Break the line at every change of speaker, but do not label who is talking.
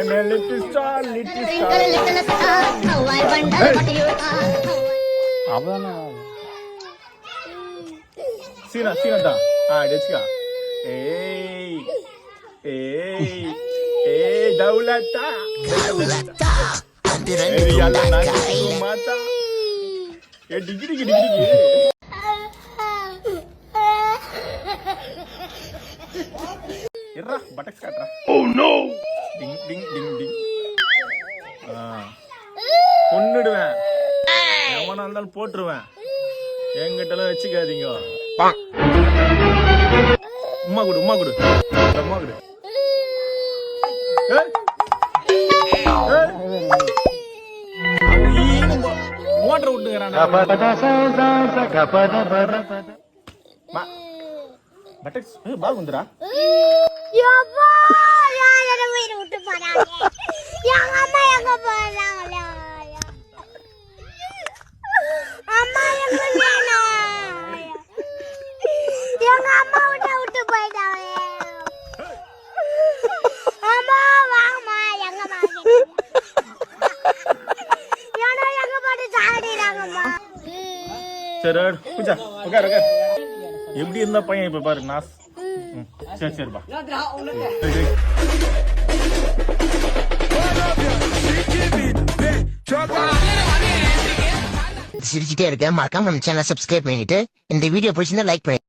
I'm a little star, little star.
How I wonder what you are.
அவதானே சீனதா டெச்சிகா ஏய் ஏய் ஏய் தௌலத்தா ஏய் யால நானி மாதா A degree Erra buttocks காட்றா oh no டிங் டிங் டிங் டிங் கொன்னுடுவேன் எவனா இருந்தாலும் போட்டுருவேன் என்கிட்டலாம் வச்சுக்காதீங்க உம்மா குடு மோட்டர் விட்டுங்கிறான் பட்டக்ஸ் பாகுந்துரா சரி பூஜா உட்கார் எப்படி இருந்தா பையன் இப்ப பாரு நாஸ் சரிப்பா
சிரிச்சுட்டே இருக்க மறக்காம நம்ம சேனலை சப்ஸ்கிரைப் பண்ணிட்டு இந்த வீடியோ பிடிச்சிருந்தா லைக் பண்ணி